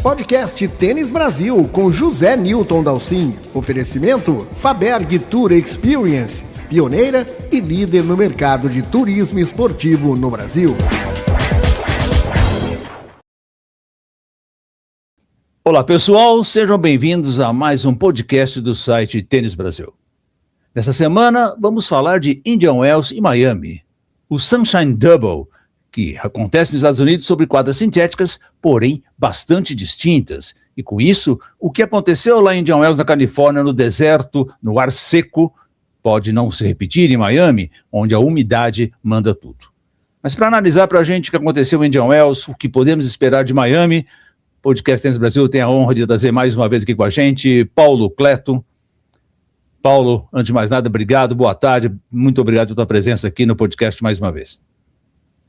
Podcast Tênis Brasil com José Newton Dalcin. Oferecimento Faberg Tour Experience, pioneira e líder no mercado de turismo esportivo no Brasil. Olá pessoal, sejam bem-vindos a mais um podcast do site Tênis Brasil. Nessa semana vamos falar de Indian Wells e Miami, o Sunshine Double, que acontece nos Estados Unidos sobre quadras sintéticas, porém bastante distintas. E com isso, o que aconteceu lá em Indian Wells, na Califórnia, no deserto, no ar seco, pode não se repetir em Miami, onde a umidade manda tudo. Mas para analisar para a gente o que aconteceu em Indian Wells, o que podemos esperar de Miami, o Podcast Tênis Brasil tem a honra de trazer mais uma vez aqui com a gente Paulo Cleto. Paulo, antes de mais nada, obrigado, boa tarde, muito obrigado pela tua presença aqui no podcast mais uma vez.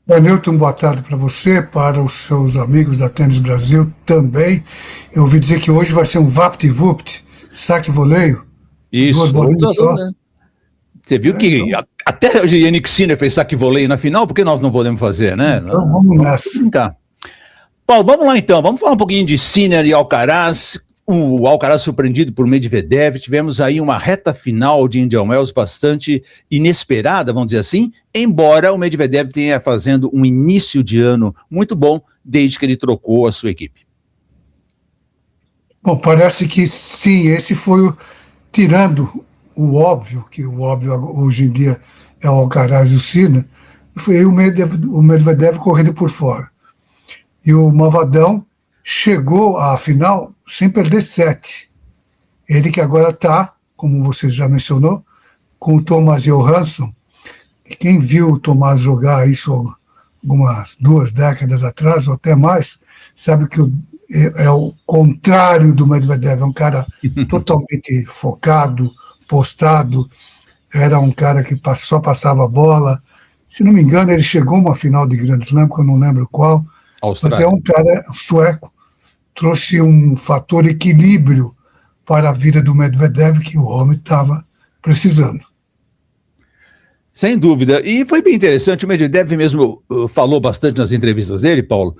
Newton, boa tarde para você, para os seus amigos da Tênis Brasil também. Eu ouvi dizer que hoje vai ser um vapt-vupt, saque voleio. Isso, duas bolinhas só. Né? Você viu que até o Yannick Sinner fez saque voleio na final, por que nós não podemos fazer, né? Então vamos nessa. Tá. Paulo, vamos lá então, vamos falar um pouquinho de Sinner e Alcaraz. O Alcaraz surpreendido por Medvedev, tivemos aí uma reta final de Indian Wells bastante inesperada, vamos dizer assim, embora o Medvedev tenha fazendo um início de ano muito bom desde que ele trocou a sua equipe. Bom, parece que sim, esse foi tirando o óbvio, que o óbvio hoje em dia é o Alcaraz e o Sinner, foi o Medvedev correndo por fora. E o Malvadão chegou à final sem perder set. Ele que agora está, como você já mencionou, com o Thomas Johansson. E quem viu o Thomas jogar isso algumas 2 décadas atrás, ou até mais, sabe que é o contrário do Medvedev. É um cara totalmente focado, postado. Era um cara que só passava a bola. Se não me engano, ele chegou a uma final de Grand Slam, que eu não lembro qual. Austrália. Mas é um cara sueco. Trouxe um fator equilíbrio para a vida do Medvedev que o homem estava precisando. Sem dúvida. E foi bem interessante, o Medvedev mesmo falou bastante nas entrevistas dele, Paulo,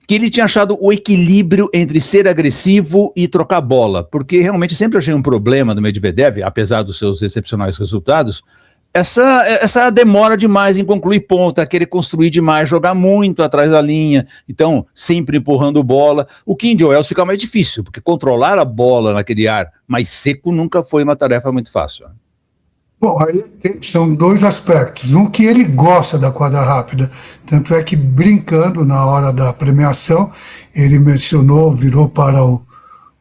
que ele tinha achado o equilíbrio entre ser agressivo e trocar bola, porque realmente sempre achei um problema do Medvedev, apesar dos seus excepcionais resultados, essa demora demais em concluir ponta, querer construir demais, jogar muito atrás da linha, então sempre empurrando bola. O que em Indian Wells fica mais difícil, porque controlar a bola naquele ar mais seco nunca foi uma tarefa muito fácil. Bom, aí são 2 aspectos. Um, que ele gosta da quadra rápida, tanto é que brincando na hora da premiação, ele mencionou, virou para o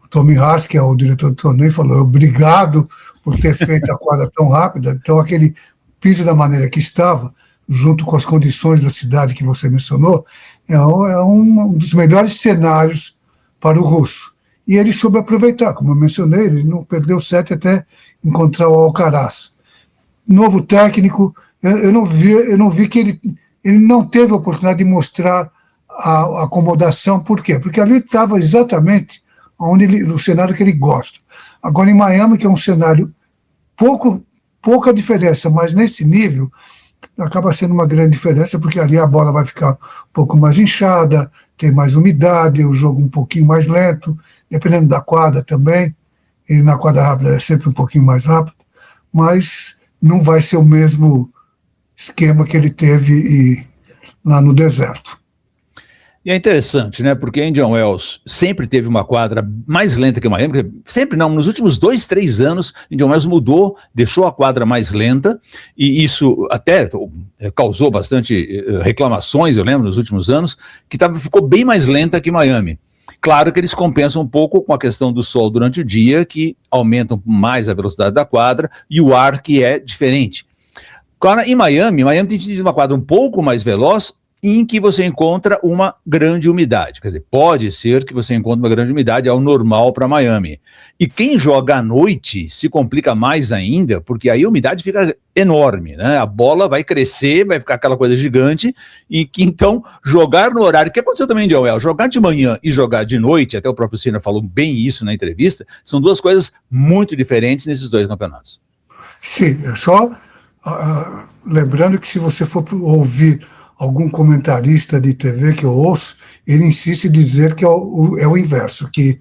Tommy Haas, que é o diretor do torneio, e falou: obrigado por ter feito a quadra tão rápida. Então aquele piso da maneira que estava, junto com as condições da cidade que você mencionou, é um dos melhores cenários para o russo. E ele soube aproveitar, como eu mencionei, ele não perdeu set até encontrar o Alcaraz. Novo técnico, eu não vi que ele não teve a oportunidade de mostrar a acomodação. Por quê? Porque ali estava exatamente no cenário que ele gosta. Agora em Miami, que é um cenário pouca diferença, mas nesse nível acaba sendo uma grande diferença, porque ali a bola vai ficar um pouco mais inchada, tem mais umidade, o jogo um pouquinho mais lento, dependendo da quadra também. Ele na quadra rápida é sempre um pouquinho mais rápido, mas não vai ser o mesmo esquema que ele teve lá no deserto. E é interessante, né, porque Indian Wells sempre teve uma quadra mais lenta que Miami, sempre não, nos últimos 2, 3 anos, Indian Wells mudou, deixou a quadra mais lenta, e isso até causou bastante reclamações, eu lembro, nos últimos anos, que ficou bem mais lenta que Miami. Claro que eles compensam um pouco com a questão do sol durante o dia, que aumentam mais a velocidade da quadra, e o ar que é diferente. Agora, em Miami tem tido uma quadra um pouco mais veloz, em que você encontra uma grande umidade. Quer dizer, pode ser que você encontre uma grande umidade, é o normal para Miami. E quem joga à noite se complica mais ainda, porque aí a umidade fica enorme, né? A bola vai crescer, vai ficar aquela coisa gigante, e que então jogar no horário, que aconteceu também em Indian Wells, jogar de manhã e jogar de noite, até o próprio Sinner falou bem isso na entrevista, são 2 coisas muito diferentes nesses 2 campeonatos. Sim, só lembrando que se você for ouvir algum comentarista de TV que eu ouço, ele insiste em dizer que é o inverso, que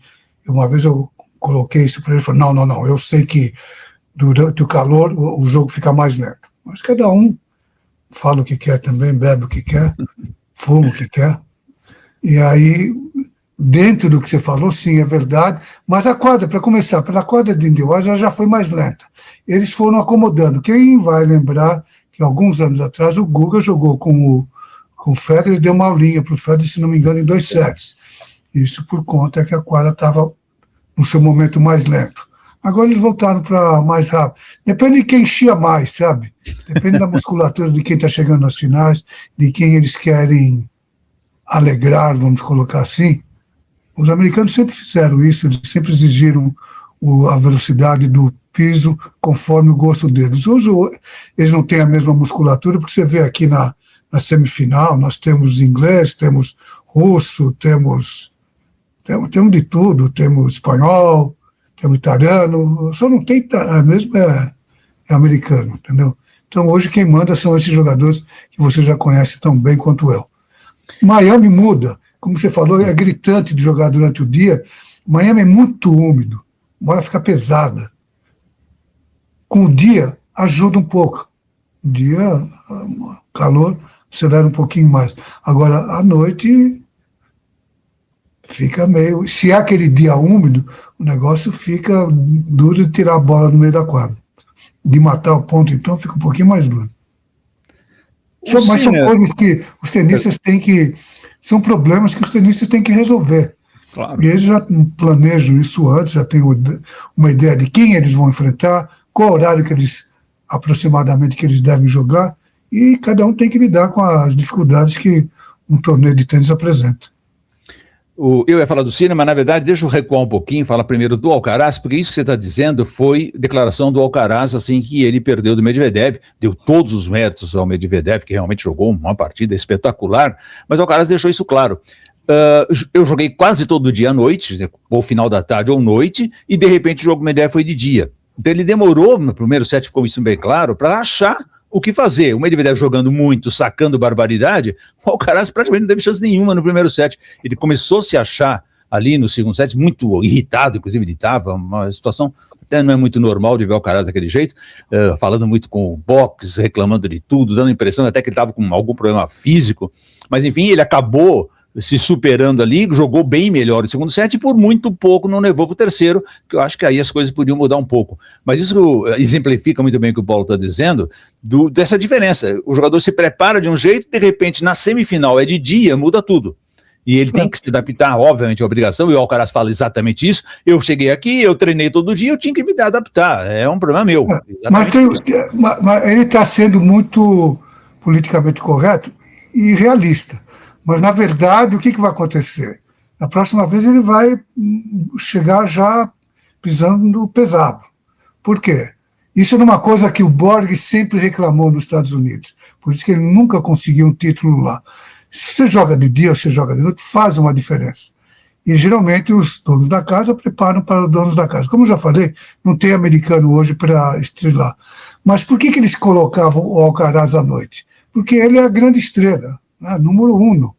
uma vez eu coloquei isso para ele e falei, não, eu sei que durante o calor o jogo fica mais lento. Mas cada um fala o que quer também, bebe o que quer, fuma o que quer. E aí, dentro do que você falou, sim, é verdade, mas a quadra, para começar, pela quadra de Indy Wells, ela já foi mais lenta. Eles foram acomodando. Quem vai lembrar que alguns anos atrás o Guga jogou com o Federer e deu uma aulinha para o Federer, se não me engano, em 2 sets. Isso por conta que a quadra estava no seu momento mais lento. Agora eles voltaram para mais rápido. Depende de quem enchia mais, sabe? Depende da musculatura de quem está chegando nas finais, de quem eles querem alegrar, vamos colocar assim. Os americanos sempre fizeram isso, eles sempre exigiram a velocidade do piso conforme o gosto deles. Hoje eles não têm a mesma musculatura, porque você vê aqui na semifinal, nós temos inglês, temos russo, temos de tudo, temos espanhol, temos italiano, só não tem mesmo é americano, entendeu? Então hoje quem manda são esses jogadores que você já conhece tão bem quanto eu. Miami muda, como você falou, é gritante de jogar durante o dia. Miami é muito úmido, a bola fica pesada. Com o dia, ajuda um pouco. O dia, calor, acelera um pouquinho mais. Agora, à noite, fica meio... Se é aquele dia úmido, o negócio fica duro de tirar a bola no meio da quadra. De matar o ponto, então, fica um pouquinho mais duro. Mas são coisas que os tenistas têm que... São problemas que os tenistas têm que resolver. Claro. E eles já planejam isso antes, já têm uma ideia de quem eles vão enfrentar, qual horário aproximadamente que eles devem jogar, e cada um tem que lidar com as dificuldades que um torneio de tênis apresenta. Eu ia falar do Sinner, mas na verdade deixa eu recuar um pouquinho, falar primeiro do Alcaraz, porque isso que você está dizendo foi declaração do Alcaraz, assim que ele perdeu do Medvedev, deu todos os méritos ao Medvedev, que realmente jogou uma partida espetacular, mas o Alcaraz deixou isso claro. Eu joguei quase todo dia à noite, ou final da tarde ou noite, e de repente o jogo Medvedev foi de dia. Então ele demorou, no primeiro set ficou isso bem claro, para achar o que fazer. O Medvedev jogando muito, sacando barbaridade, o Alcaraz praticamente não teve chance nenhuma no primeiro set. Ele começou a se achar ali no segundo set, muito irritado, inclusive ele estava, uma situação até não é muito normal de ver o Alcaraz daquele jeito, falando muito com o box, reclamando de tudo, dando a impressão até que ele estava com algum problema físico, mas enfim, ele acabou se superando ali, jogou bem melhor no segundo set e por muito pouco não levou para o terceiro, que eu acho que aí as coisas podiam mudar um pouco. Mas isso exemplifica muito bem o que o Paulo está dizendo, dessa diferença. O jogador se prepara de um jeito, de repente na semifinal é de dia, muda tudo. E ele tem que se adaptar, obviamente, à obrigação, e o Alcaraz fala exatamente isso. Eu cheguei aqui, eu treinei todo dia, eu tinha que me adaptar, é um problema meu. Mas ele está sendo muito politicamente correto e realista. Mas, na verdade, o que vai acontecer? Na próxima vez ele vai chegar já pisando pesado. Por quê? Isso é uma coisa que o Borg sempre reclamou nos Estados Unidos. Por isso que ele nunca conseguiu um título lá. Se você joga de dia ou você joga de noite, faz uma diferença. E, geralmente, os donos da casa preparam para os donos da casa. Como eu já falei, não tem americano hoje para estrelar. Mas por que eles colocavam o Alcaraz à noite? Porque ele é a grande estrela. Número 1.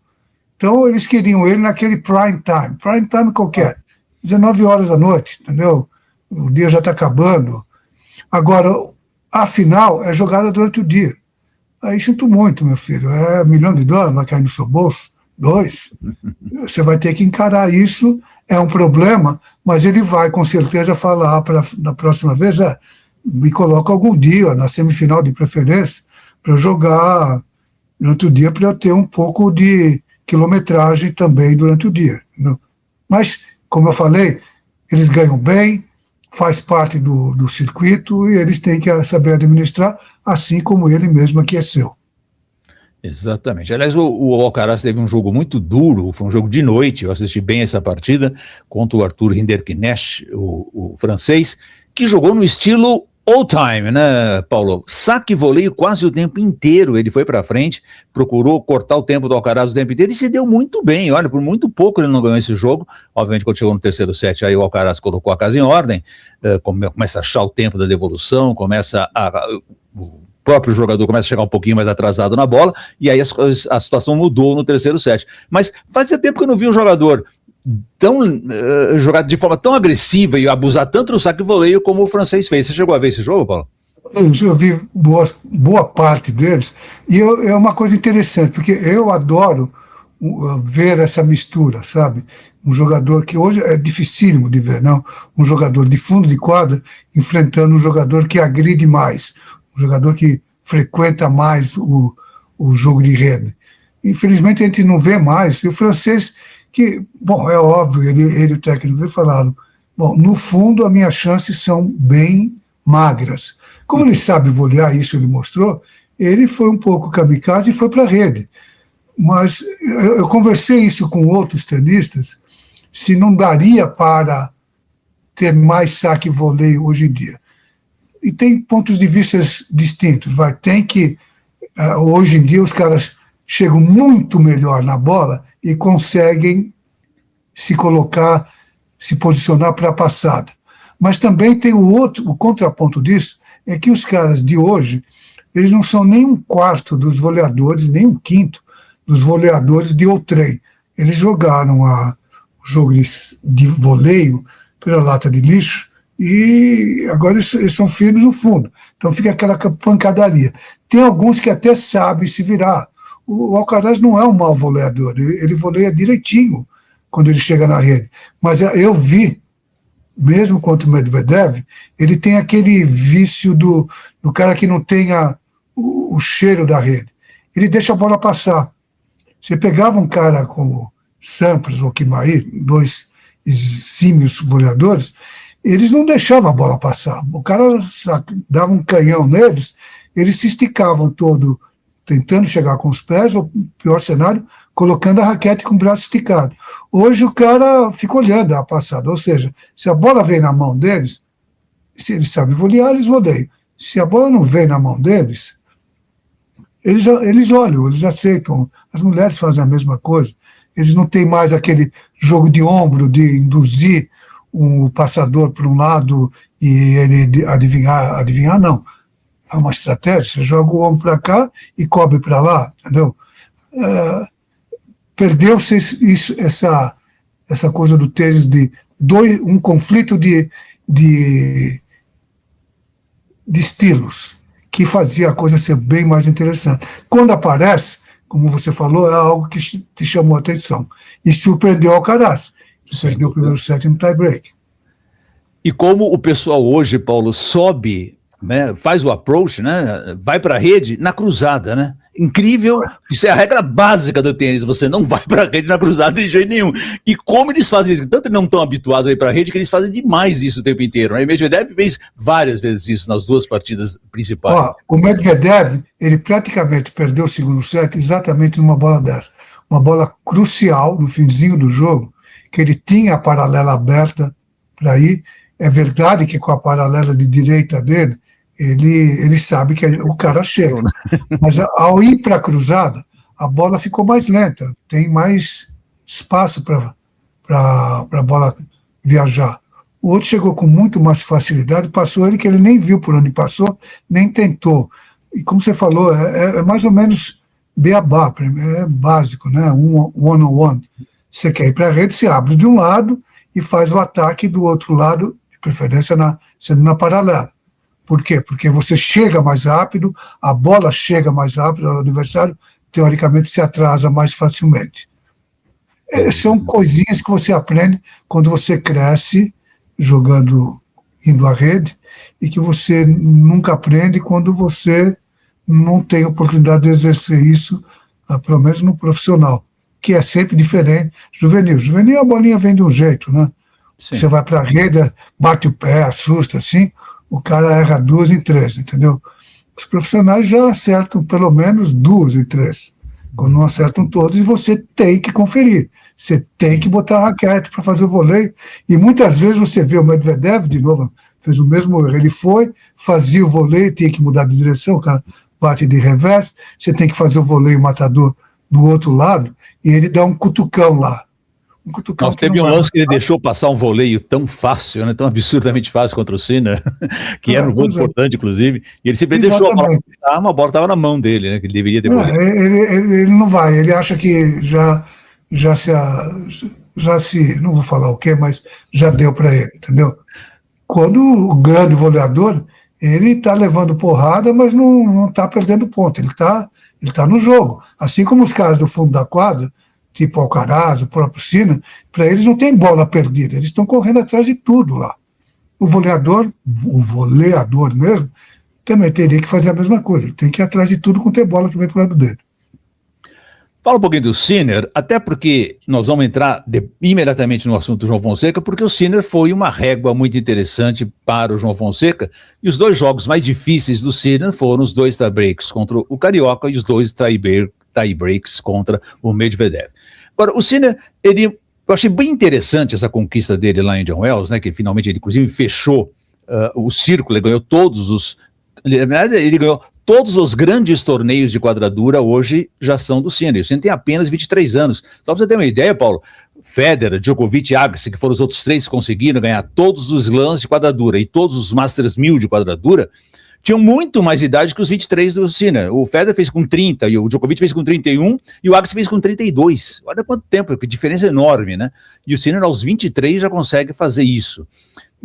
Então eles queriam ele naquele prime time qualquer, 19 horas da noite, entendeu? O dia já está acabando. Agora, a final é jogada durante o dia. Aí sinto muito, meu filho, $1 milhão, vai cair no seu bolso, 2. Você vai ter que encarar isso, é um problema, mas ele vai com certeza falar na próxima vez, me coloca algum dia, na semifinal de preferência, para eu jogar durante o dia, para eu ter um pouco de quilometragem também durante o dia. Entendeu? Mas, como eu falei, eles ganham bem, faz parte do circuito e eles têm que saber administrar, assim como ele mesmo aqueceu. Exatamente. Aliás, o Alcaraz teve um jogo muito duro, foi um jogo de noite, eu assisti bem essa partida, contra o Arthur Rinderknecht, o francês, que jogou no estilo old time, né, Paulo? Saque e voleio quase o tempo inteiro, ele foi para frente, procurou cortar o tempo do Alcaraz o tempo inteiro e se deu muito bem, olha, por muito pouco ele não ganhou esse jogo, obviamente quando chegou no terceiro set, aí o Alcaraz colocou a casa em ordem, começa a achar o tempo da devolução, começa próprio jogador começa a chegar um pouquinho mais atrasado na bola, e aí a situação mudou no terceiro set. Mas fazia tempo que eu não vi um jogador jogar de forma tão agressiva e abusar tanto do saque e voleio como o francês fez. Você chegou a ver esse jogo, Paulo? Eu vi boa parte deles, e é uma coisa interessante, porque eu adoro ver essa mistura, sabe? Um jogador que hoje é dificílimo de ver, não? Um jogador de fundo de quadra enfrentando um jogador que agride mais, um jogador que frequenta mais o jogo de rede. Infelizmente a gente não vê mais, e o francês, que, bom, é óbvio, ele e o técnico falaram, bom, no fundo as minhas chances são bem magras. Como ele sabe volear, isso ele mostrou, ele foi um pouco kamikaze e foi para a rede. Mas eu conversei isso com outros tenistas, se não daria para ter mais saque e voleio hoje em dia. E tem pontos de vista distintos. Tem que, hoje em dia, os caras chegam muito melhor na bola e conseguem se colocar, se posicionar para a passada. Mas também tem o contraponto disso, é que os caras de hoje, eles não são nem um quarto dos voleadores, nem um quinto dos voleadores de outrem. Eles jogaram o jogo de voleio pela lata de lixo e agora eles são firmes no fundo. Então fica aquela pancadaria. Tem alguns que até sabem se virar. O Alcaraz não é um mau voleador, ele voleia direitinho quando ele chega na rede. Mas eu vi, mesmo contra o Medvedev, ele tem aquele vício do cara que não tem o cheiro da rede. Ele deixa a bola passar. Você pegava um cara como Sampras ou Kimair, dois exímios voleadores, eles não deixavam a bola passar. O cara dava um canhão neles, eles se esticavam todo, tentando chegar com os pés, ou, pior cenário, colocando a raquete com o braço esticado. Hoje o cara fica olhando a passada, ou seja, se a bola vem na mão deles, se eles sabem volear, eles voleiam. Se a bola não vem na mão deles, eles olham, eles aceitam. As mulheres fazem a mesma coisa. Eles não têm mais aquele jogo de ombro, de induzir o passador para um lado e ele adivinhar não. É uma estratégia, você joga o ombro para cá e cobre para lá, entendeu? Perdeu-se essa coisa do tênis de um conflito de estilos, que fazia a coisa ser bem mais interessante. Quando aparece, como você falou, é algo que te chamou a atenção. E surpreendeu o Alcaraz, que perdeu o primeiro set no tie-break. E como o pessoal hoje, Paulo, sobe, né, faz o approach, né, vai para a rede na cruzada, né? Incrível, isso é a regra básica do tênis, você não vai para a rede na cruzada de jeito nenhum. E como eles fazem isso, tanto não estão habituados a ir para a rede, que eles fazem demais isso o tempo inteiro. Né? O Medvedev fez várias vezes isso nas duas partidas principais. O Medvedev, ele praticamente perdeu o segundo set exatamente numa bola dessa. Uma bola crucial no finzinho do jogo, que ele tinha a paralela aberta para ir. É verdade que com a paralela de direita dele, ele sabe que o cara chega. Mas ao ir para a cruzada, a bola ficou mais lenta, tem mais espaço para a bola viajar. O outro chegou com muito mais facilidade, passou ele que ele nem viu por onde passou, nem tentou. E como você falou, é mais ou menos beabá, é básico, né? One-on-one. Você quer ir para a rede, você abre de um lado e faz o ataque do outro lado, de preferência sendo na paralela. Por quê? Porque você chega mais rápido, a bola chega mais rápido, o adversário, teoricamente, se atrasa mais facilmente. São coisinhas que você aprende quando você cresce indo à rede, e que você nunca aprende quando você não tem oportunidade de exercer isso, pelo menos no profissional, que é sempre diferente. Juvenil, a bolinha vem de um jeito, né? Sim. Você vai para a rede, bate o pé, assusta, assim, o cara erra 2 em 3, entendeu? Os profissionais já acertam pelo menos 2 em 3. Quando não acertam todos, você tem que conferir. Você tem que botar a raquete para fazer o voleio. E muitas vezes você vê o Medvedev, de novo, fez o mesmo erro. Ele fazia o voleio, tinha que mudar de direção, o cara bate de revés, você tem que fazer o voleio matador do outro lado, e ele dá um cutucão lá. um cutucão. Nós teve um lance que ele deixou passar um voleio tão fácil, né, tão absurdamente fácil contra o Sinner, que era um gol importante, inclusive, e ele simplesmente deixou a bola, a bola estava na mão dele, né, que ele deveria ter. Ele não vai, ele acha que já se, não vou falar o que, mas já deu para ele, entendeu? Quando o grande voleador, ele está levando porrada, mas não está perdendo ponto, ele tá no jogo. Assim como os caras do fundo da quadra, tipo Alcaraz, o próprio Sinner, para eles não tem bola perdida, eles estão correndo atrás de tudo lá. O voleador mesmo, também teria que fazer a mesma coisa, ele tem que ir atrás de tudo com ter bola que vem pro lado dele. Fala um pouquinho do Sinner, até porque nós vamos entrar imediatamente no assunto do João Fonseca, porque o Sinner foi uma régua muito interessante para o João Fonseca, e os dois jogos mais difíceis do Sinner foram os 2 tie-breaks contra o Carioca e os 2 tie-breaks contra o Medvedev. Agora, o Sinner, eu achei bem interessante essa conquista dele lá em Indian Wells, né, que finalmente ele inclusive fechou o círculo, ele ganhou na verdade, ele ganhou todos os grandes torneios de quadradura hoje já são do Sinner. O Sinner tem apenas 23 anos. Só para você ter uma ideia, Paulo, Federer, Djokovic e Agassi, que foram os outros 3 que conseguiram ganhar todos os slams de quadradura e todos os Masters 1000 de quadradura, tinham muito mais idade que os 23 do Sinner. O Federer fez com 30, e o Djokovic fez com 31, e o Agassi fez com 32. Olha quanto tempo, que diferença enorme, né? E o Sinner aos 23 já consegue fazer isso.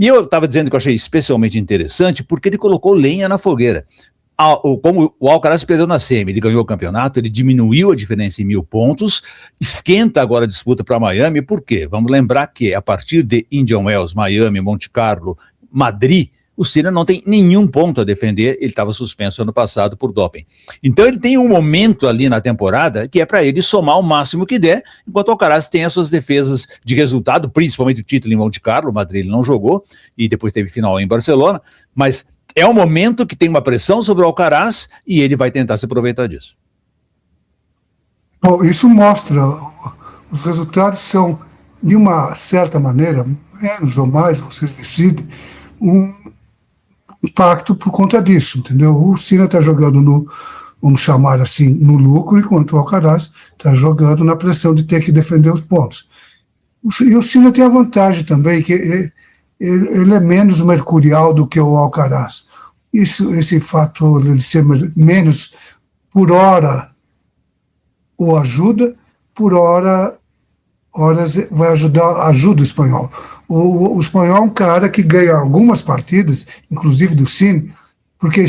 E eu estava dizendo que eu achei especialmente interessante porque ele colocou lenha na fogueira. Como o Alcaraz perdeu na semi, ele ganhou o campeonato, ele diminuiu a diferença em 1.000 pontos, esquenta agora a disputa para Miami, por quê? Vamos lembrar que a partir de Indian Wells, Miami, Monte Carlo, Madrid, o Sinner não tem nenhum ponto a defender, ele estava suspenso ano passado por doping. Então ele tem um momento ali na temporada que é para ele somar o máximo que der, enquanto o Alcaraz tem as suas defesas de resultado, principalmente o título em Monte Carlo, Madrid ele não jogou, e depois teve final em Barcelona, mas é um momento que tem uma pressão sobre o Alcaraz e ele vai tentar se aproveitar disso. Bom, isso mostra, os resultados são, de uma certa maneira, menos ou mais, vocês decidem, um impacto por conta disso, entendeu? O Sinner está jogando vamos chamar assim, no lucro, enquanto o Alcaraz está jogando na pressão de ter que defender os pontos. E o Sinner tem a vantagem também, que ele é menos mercurial do que o Alcaraz. Esse fator de ser menos, por hora, o ajuda, por horas vai ajuda o espanhol. O espanhol é um cara que ganha algumas partidas, inclusive do Sinner, porque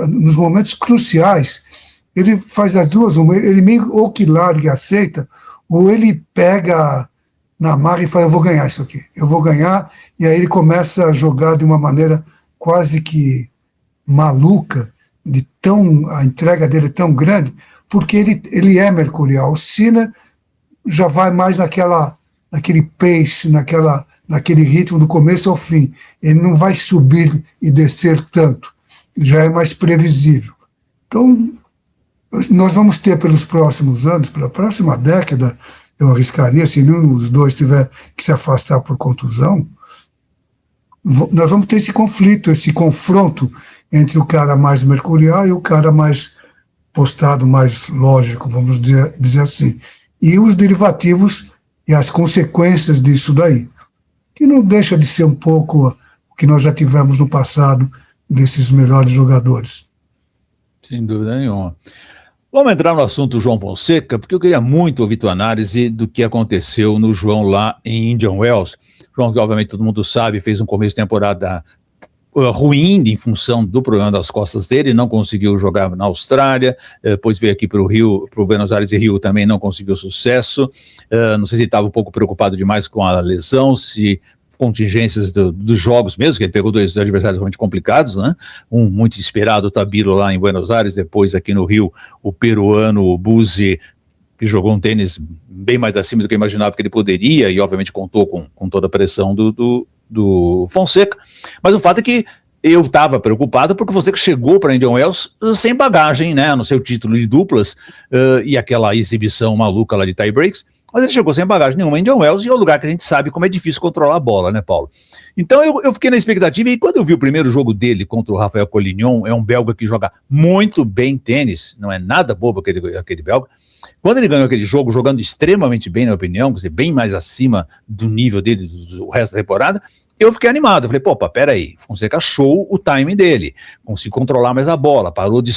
nos momentos cruciais, ele faz as duas, ele meio ou que larga e aceita, ou ele pega na marra e fala, eu vou ganhar isso aqui, eu vou ganhar, e aí ele começa a jogar de uma maneira quase que maluca, a entrega dele é tão grande, porque ele é mercurial. O Sinner já vai mais naquele pace, naquele ritmo do começo ao fim. Ele não vai subir e descer tanto, já é mais previsível. Então, nós vamos ter pelos próximos anos, pela próxima década, eu arriscaria, se nenhum dos dois tiver que se afastar por contusão, nós vamos ter esse conflito, esse confronto entre o cara mais mercurial e o cara mais postado, mais lógico, vamos dizer assim. E os derivativos e as consequências disso daí, que não deixa de ser um pouco o que nós já tivemos no passado desses melhores jogadores. Sem dúvida nenhuma. Vamos entrar no assunto João Fonseca, porque eu queria muito ouvir tua análise do que aconteceu no João lá em Indian Wells. João, que obviamente todo mundo sabe, fez um começo de temporada ruim em função do problema das costas dele, não conseguiu jogar na Austrália, depois veio aqui para o Rio, para o Buenos Aires e Rio também não conseguiu sucesso, não sei se estava um pouco preocupado demais com a lesão, se contingências dos jogos mesmo, que ele pegou 2 adversários realmente complicados, né? Um muito esperado, o Tabilo lá em Buenos Aires, depois aqui no Rio, o peruano, o Buzzi, que jogou um tênis bem mais acima do que eu imaginava que ele poderia, e obviamente contou com toda a pressão do Fonseca, mas o fato é que eu estava preocupado porque o Fonseca chegou para Indian Wells sem bagagem, né, no seu título de duplas, e aquela exibição maluca lá de tie breaks, mas ele chegou sem bagagem nenhuma em Indian Wells, e é um lugar que a gente sabe como é difícil controlar a bola, né, Paulo? Então eu fiquei na expectativa, e quando eu vi o primeiro jogo dele contra o Rafael Collignon, é um belga que joga muito bem tênis, não é nada bobo aquele belga. Quando ele ganhou aquele jogo, jogando extremamente bem, na minha opinião, quer dizer, bem mais acima do nível dele do resto da temporada, eu fiquei animado. Eu falei, opa, peraí, Fonseca achou o timing dele, conseguiu controlar mais a bola, parou de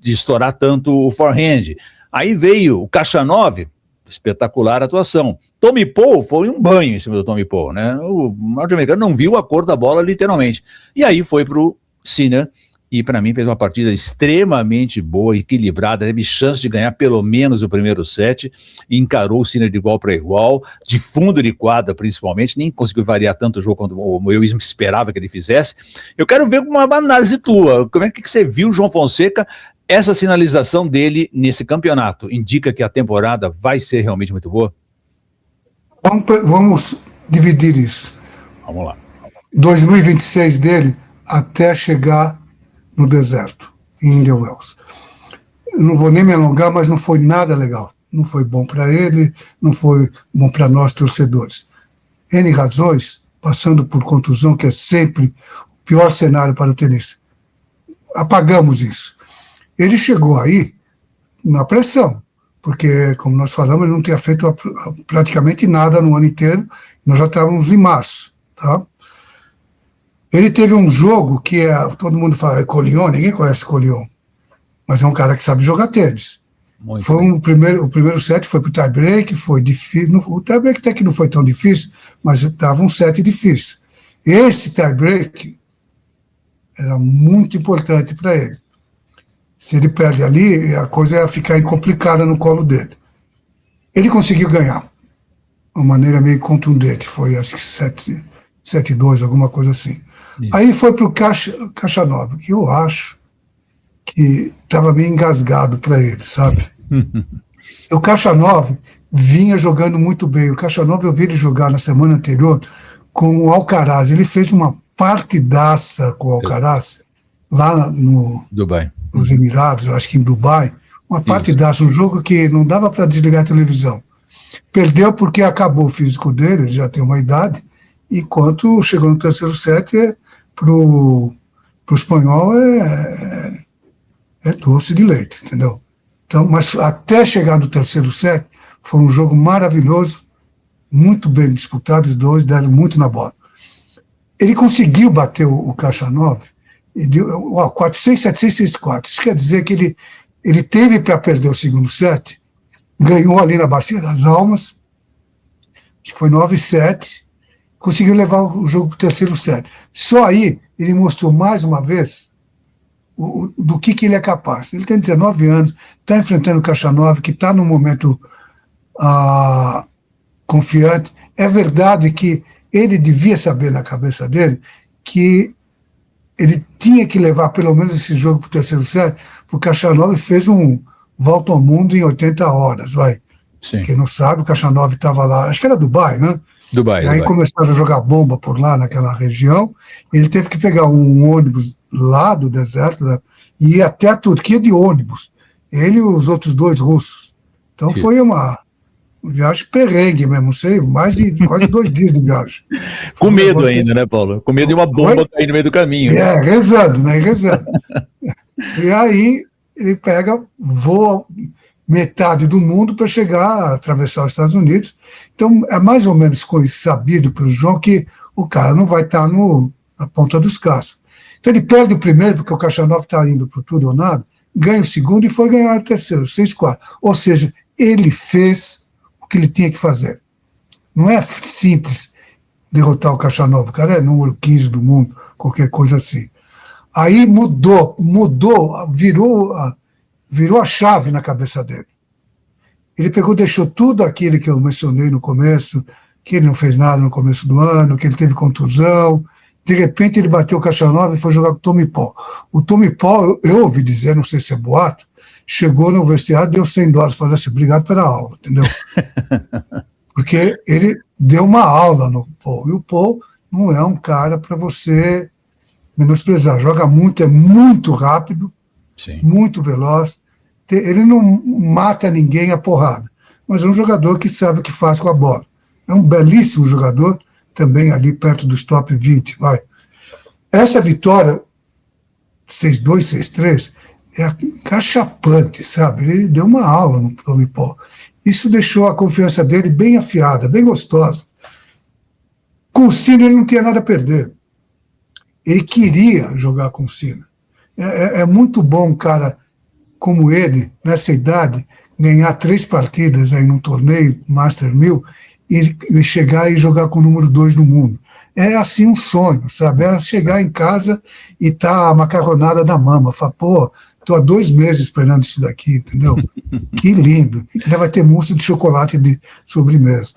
estourar tanto o forehand. Aí veio o Khachanov, espetacular atuação. Tommy Paul foi um banho em cima do Tommy Paul, né? O norte-americano não viu a cor da bola, literalmente. E aí foi pro Sinner, e para mim fez uma partida extremamente boa, equilibrada, teve chance de ganhar pelo menos o primeiro set, e encarou o Sinner de igual para igual, de fundo de quadra principalmente, nem conseguiu variar tanto o jogo quanto eu esperava que ele fizesse. Eu quero ver uma análise tua, como é que você viu o João Fonseca, essa sinalização dele nesse campeonato? Indica que a temporada vai ser realmente muito boa? Vamos dividir isso. Vamos lá. 2026 dele até chegar no deserto, em Indian Wells. Eu não vou nem me alongar, mas não foi nada legal. Não foi bom para ele, não foi bom para nós, torcedores. N razões, passando por contusão, que é sempre o pior cenário para o tenista. Apagamos isso. Ele chegou aí na pressão, porque, como nós falamos, ele não tinha feito praticamente nada no ano inteiro, nós já estávamos em março, tá? Ele teve um jogo que todo mundo fala, é Collion, ninguém conhece Collion, mas é um cara que sabe jogar tênis. O primeiro set foi pro tie-break, foi difícil, o tie-break até que não foi tão difícil, mas estava um set difícil. Esse tie-break era muito importante para ele. Se ele perde ali, a coisa ia ficar complicada no colo dele. Ele conseguiu ganhar, de uma maneira meio contundente, foi acho que 7-2, alguma coisa assim. Isso. Aí foi para o Khachanov, que eu acho que estava meio engasgado para ele, sabe? O Khachanov vinha jogando muito bem. O Khachanov, eu vi ele jogar na semana anterior com o Alcaraz. Ele fez uma partidaça com o Alcaraz, lá no Dubai. Nos Emirados, eu acho que em Dubai, uma partidaça, um jogo que não dava para desligar a televisão. Perdeu porque acabou o físico dele, ele já tem uma idade, enquanto chegou no terceiro set, pro espanhol é doce de leite, entendeu? Então, mas até chegar no terceiro set, foi um jogo maravilhoso, muito bem disputado, os dois deram muito na bola. Ele conseguiu bater o Khachanov, 4-6, 7-6, 6-4. Isso quer dizer que ele teve para perder o segundo set, ganhou ali na Bacia das Almas, acho que foi 9-7, conseguiu levar o jogo para o terceiro set. Só aí ele mostrou mais uma vez do que ele é capaz. Ele tem 19 anos, está enfrentando o Khachanov, que está num momento confiante. É verdade que ele devia saber na cabeça dele que ele tinha que levar pelo menos esse jogo para o terceiro set, porque o Khachanov fez um volta ao mundo em 80 horas, vai. Sim. Quem não sabe, o Khachanov estava lá, acho que era Dubai, né? Dubai. E aí começaram a jogar bomba por lá, naquela região. Ele teve que pegar um ônibus lá do deserto e ir até a Turquia de ônibus. Ele e os outros dois russos. Então foi uma viagem perrengue mesmo, sei, mais de quase 2 dias de viagem. Com medo ainda, né, Paulo? Com medo de uma bomba cair no meio do caminho. Rezando, né? Rezando. E aí ele voa metade do mundo para chegar a atravessar os Estados Unidos. Então é mais ou menos sabido pelo João que o cara não vai estar na ponta dos cascos. Então ele perde o primeiro, porque o Khachanov está indo para tudo ou nada, ganha o segundo e foi ganhar o terceiro, 6-4. Ou seja, ele fez o que ele tinha que fazer. Não é simples derrotar o Khachanov, o cara é número 15 do mundo, qualquer coisa assim. Aí mudou, virou a chave na cabeça dele. Ele deixou tudo aquilo que eu mencionei no começo, que ele não fez nada no começo do ano, que ele teve contusão. De repente ele bateu o Khachanov e foi jogar com o Tommy Paul. O Tommy Paul, eu ouvi dizer, não sei se é boato, chegou no vestiário, deu $100, falou assim, obrigado pela aula, entendeu? Porque ele deu uma aula no Paul, e o Paul não é um cara para você menosprezar, joga muito, é muito rápido, sim, muito veloz, ele não mata ninguém a porrada, mas é um jogador que sabe o que faz com a bola. É um belíssimo jogador, também ali perto dos top 20, vai. Essa vitória, 6-2, 6-3, é cachapante, sabe? Ele deu uma aula no Tommy Paul. Isso deixou a confiança dele bem afiada, bem gostosa. Com o Sinner ele não tinha nada a perder. Ele queria jogar com o Sinner. É muito bom um cara como ele, nessa idade, ganhar 3 partidas aí num torneio Master 1000 e chegar e jogar com o número 2 do mundo. É assim um sonho, sabe? É chegar em casa e tá a macarronada da mama. Fala, pô, tô há 2 meses esperando isso daqui, entendeu? Que lindo. Ainda vai ter mousse de chocolate de sobremesa.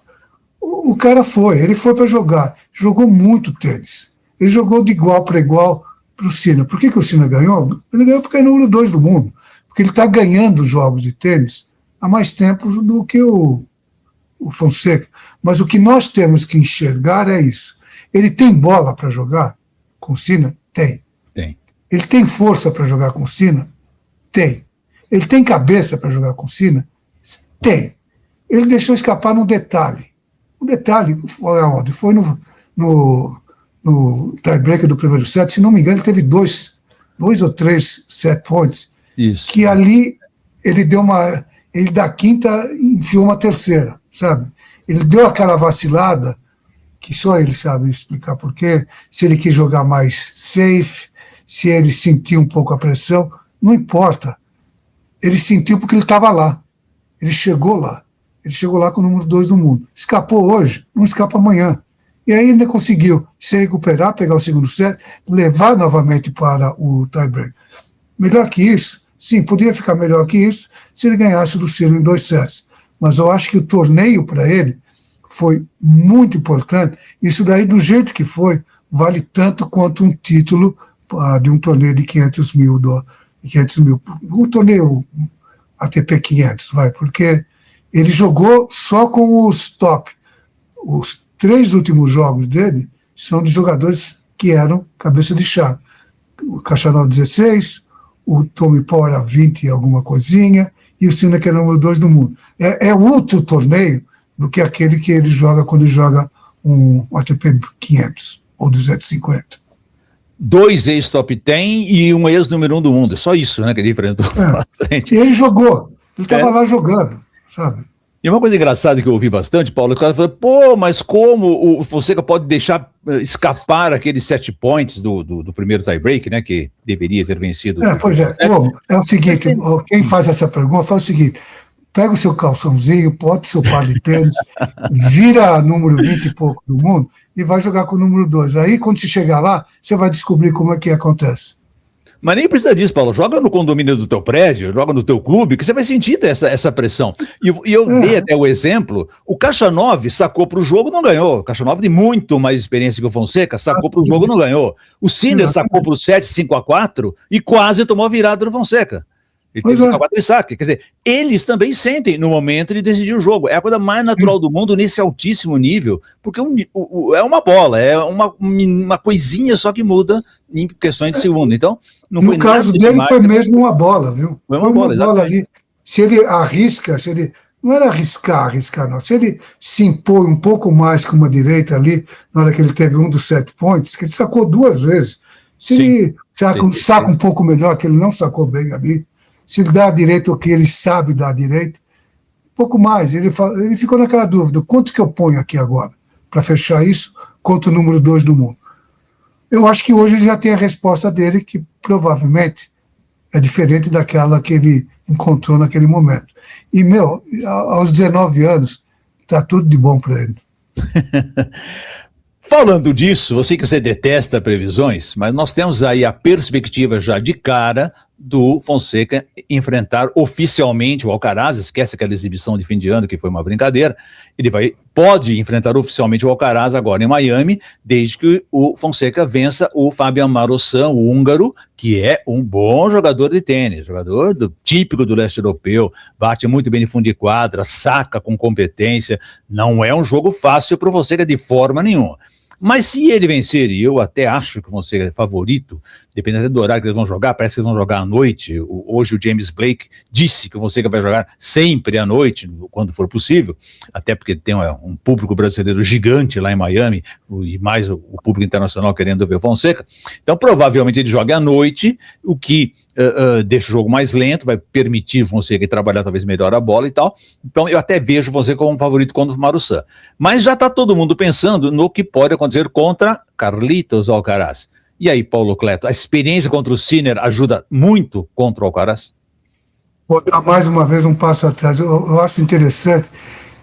O cara ele foi para jogar. Jogou muito tênis. Ele jogou de igual para igual para o Sinner. Por que o Sinner ganhou? Ele ganhou porque é o número 2 do mundo. Porque ele está ganhando jogos de tênis há mais tempo do que o Fonseca. Mas o que nós temos que enxergar é isso. Ele tem bola para jogar com o Sinner? Tem. Ele tem força para jogar com o Sinner? Tem. Ele tem cabeça para jogar com o Sinner? Tem. Ele deixou escapar um detalhe. O detalhe foi no tie-breaker do primeiro set, se não me engano, ele teve 2 ou 3 set points. Isso. Que ali ele deu ele da quinta enfiou uma terceira, sabe? Ele deu aquela vacilada que só ele sabe explicar porquê, se ele quis jogar mais safe, se ele sentiu um pouco a pressão, não importa. Ele sentiu porque ele estava lá. Ele chegou lá. Ele chegou lá com o número 2 do mundo. Escapou hoje, não escapa amanhã. E aí ainda conseguiu se recuperar, pegar o segundo set, levar novamente para o tie-break. Melhor que isso, sim, poderia ficar melhor que isso se ele ganhasse do Sinner em 2 sets. Mas eu acho que o torneio para ele foi muito importante. Isso daí, do jeito que foi, vale tanto quanto um título de um torneio de 500 mil. Um torneio ATP 500, porque ele jogou só com os top. Os 3 últimos jogos dele são de jogadores que eram cabeça de chave. O Khachanov 16, o Tommy Paul era 20 e alguma coisinha, e o Sinner que era o número 2 do mundo. É outro torneio do que aquele que ele joga quando ele joga um ATP 500 ou 250. 2 ex-top 10 e um ex-número 1 do mundo. É só isso, né, que ele enfrentou lá frente. E ele jogou. Ele estava lá jogando, sabe? E uma coisa engraçada que eu ouvi bastante, Paulo, o cara falou, pô, mas como o Fonseca pode deixar escapar aqueles 7 points do primeiro tie-break, né, que deveria ter vencido. Pois é. É o seguinte, quem faz essa pergunta faz o seguinte, pega o seu calçãozinho, bota o seu par de tênis, vira número 20 e pouco do mundo e vai jogar com o número 2. Aí, quando você chegar lá, você vai descobrir como é que acontece. Mas nem precisa disso, Paulo. Joga no condomínio do teu prédio, joga no teu clube, que você vai sentir essa pressão. E eu dei até o exemplo, o Khachanov sacou para o jogo, não ganhou. O Khachanov de muito mais experiência que o Fonseca, sacou para o jogo, não ganhou. O Sinner sacou para o 7, 5-4 e quase tomou a virada do Fonseca. Ele teve 5-4 e saque. Quer dizer, eles também sentem no momento de decidir o jogo. É a coisa mais natural do mundo nesse altíssimo nível, porque é uma bola, é uma coisinha só que muda em questões de segundo. Então, não foi no caso dele foi mesmo uma bola, viu? Foi uma bola ali. Se ele arrisca, não era arriscar não. Se ele se impõe um pouco mais com uma direita ali, na hora que ele teve um dos 7 points, que ele sacou 2 vezes. Se ele saca um pouco melhor, que ele não sacou bem ali, se ele dá a direita o que ele sabe dar a direita, um pouco mais. Ele ficou naquela dúvida, quanto que eu ponho aqui agora para fechar isso contra o número 2 do mundo? Eu acho que hoje ele já tem a resposta dele, que provavelmente é diferente daquela que ele encontrou naquele momento. E, aos 19 anos, está tudo de bom para ele. Falando disso, eu sei que você detesta previsões, mas nós temos aí a perspectiva já de cara do Fonseca enfrentar oficialmente o Alcaraz. Esquece aquela exibição de fim de ano que foi uma brincadeira. Ele pode enfrentar oficialmente o Alcaraz agora em Miami, desde que o Fonseca vença o Fabian Marosan, o húngaro, que é um bom jogador de tênis, jogador típico do leste europeu, bate muito bem de fundo de quadra, saca com competência. Não é um jogo fácil para o Fonseca de forma nenhuma. Mas se ele vencer, e eu até acho que o Fonseca é favorito, dependendo do horário que eles vão jogar, parece que eles vão jogar à noite. Hoje o James Blake disse que o Fonseca vai jogar sempre à noite, quando for possível, até porque tem um público brasileiro gigante lá em Miami, e mais o público internacional querendo ver o Fonseca. Então provavelmente ele joga à noite, o que deixa o jogo mais lento, vai permitir Fonseca trabalhar talvez melhor a bola e tal. Então eu até vejo Fonseca como um favorito contra o Marusan. Mas já está todo mundo pensando no que pode acontecer contra Carlitos Alcaraz. E aí, Paulo Cleto, a experiência contra o Sinner ajuda muito contra o Alcaraz? Vou dar mais uma vez um passo atrás. Eu acho interessante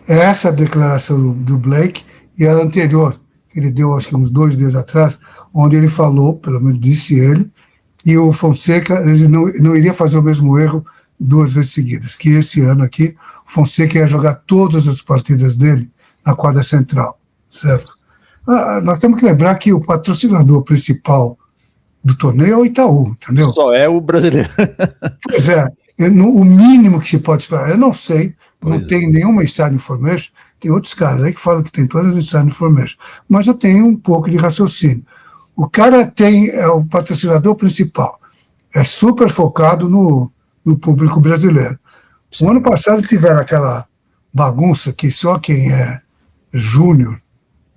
essa declaração do Blake e a anterior, que ele deu acho que uns 2 dias atrás, onde ele falou, pelo menos disse ele, que o Fonseca ele não iria fazer o mesmo erro 2 vezes seguidas, que esse ano aqui o Fonseca ia jogar todas as partidas dele na quadra central, certo? Nós temos que lembrar que o patrocinador principal do torneio é o Itaú, entendeu? Só é o brasileiro. Pois é, o mínimo que se pode esperar, eu não sei, não tem nenhuma inside information, tem outros caras aí que falam que tem todas as inside information, mas eu tenho um pouco de raciocínio. O cara é o patrocinador principal, é super focado no público brasileiro. Sim. O ano passado tiveram aquela bagunça que só quem é júnior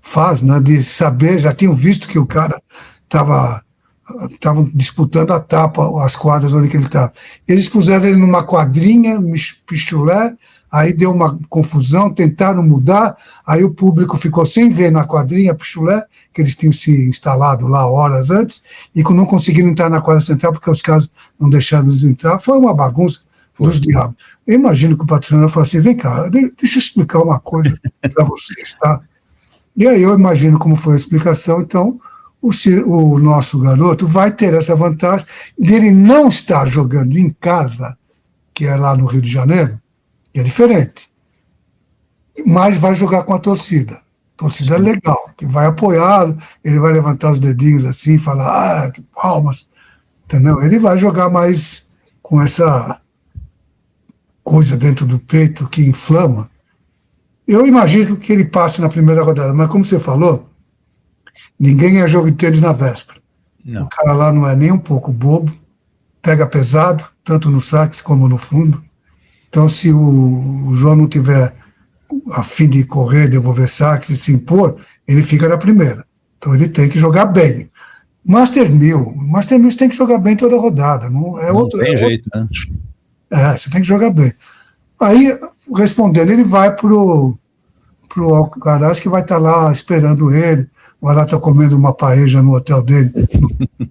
faz, né, de saber, já tinham visto que o cara estavam disputando a tapa, as quadras onde ele estava. Eles puseram ele numa quadrinha, pichulé, aí deu uma confusão, tentaram mudar, aí o público ficou sem ver na quadrinha, pichulé, que eles tinham se instalado lá horas antes, e não conseguiram entrar na quadra central porque os caras não deixaram eles entrar. Foi uma bagunça dos diabos. Eu imagino que o patrocinador falou assim, vem cá, deixa eu explicar uma coisa para vocês, tá? E aí eu imagino como foi a explicação, então o nosso garoto vai ter essa vantagem dele não estar jogando em casa, que é lá no Rio de Janeiro, que é diferente, mas vai jogar com a torcida. Torcida legal, que vai apoiá-lo, ele vai levantar os dedinhos assim, falar, que palmas, entendeu? Ele vai jogar mais com essa coisa dentro do peito que inflama. Eu imagino que ele passe na primeira rodada, mas como você falou, ninguém é jogo de tênis na véspera. Não. O cara lá não é nem um pouco bobo, pega pesado, tanto no saques como no fundo. Então, se o João não tiver a fim de correr, devolver saques e se impor, ele fica na primeira. Então, ele tem que jogar bem. Master 1000 você tem que jogar bem toda a rodada. Não tem jeito, né? Você tem que jogar bem. Aí, respondendo, ele vai pro Alcaraz, que vai estar lá esperando ele, vai lá estar comendo uma paeja no hotel dele,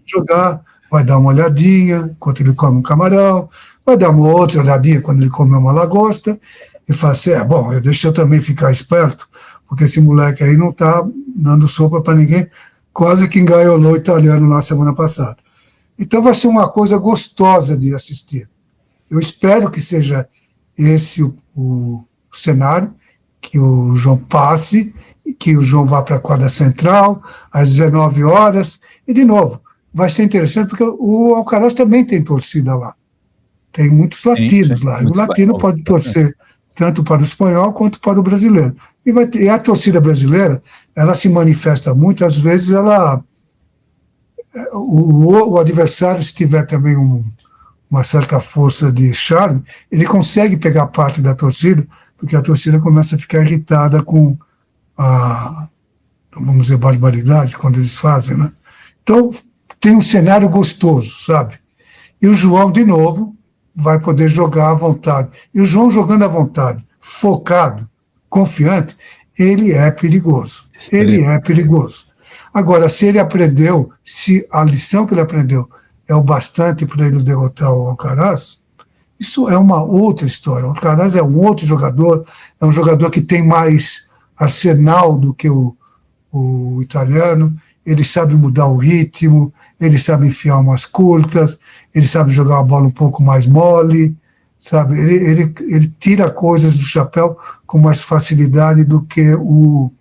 jogar, vai dar uma olhadinha enquanto ele come um camarão, vai dar uma outra olhadinha quando ele come uma lagosta, e fala assim, deixa eu também ficar esperto, porque esse moleque aí não está dando sopa para ninguém, quase que engaiolou o italiano lá semana passada. Então vai ser uma coisa gostosa de assistir. Eu espero que seja esse o cenário, que o João passe, que o João vá para a quadra central, às 19 horas, e de novo, vai ser interessante, porque o Alcaraz também tem torcida lá. Tem muitos latinos lá, e o latino pode torcer tanto para o espanhol quanto para o brasileiro. E a torcida brasileira, ela se manifesta muito, às vezes o adversário, se tiver também uma certa força de charme, ele consegue pegar parte da torcida, porque a torcida começa a ficar irritada com vamos dizer, barbaridades, quando eles fazem, né? Então, tem um cenário gostoso, sabe? E o João, de novo, vai poder jogar à vontade. E o João jogando à vontade, focado, confiante, ele é perigoso. Ele é perigoso. Agora, se ele aprendeu, se a lição que ele aprendeu é o bastante para ele derrotar o Alcaraz, isso é uma outra história. O Alcaraz é um outro jogador, é um jogador que tem mais arsenal do que o italiano, ele sabe mudar o ritmo, ele sabe enfiar umas curtas, ele sabe jogar a bola um pouco mais mole, sabe? Ele tira coisas do chapéu com mais facilidade do que o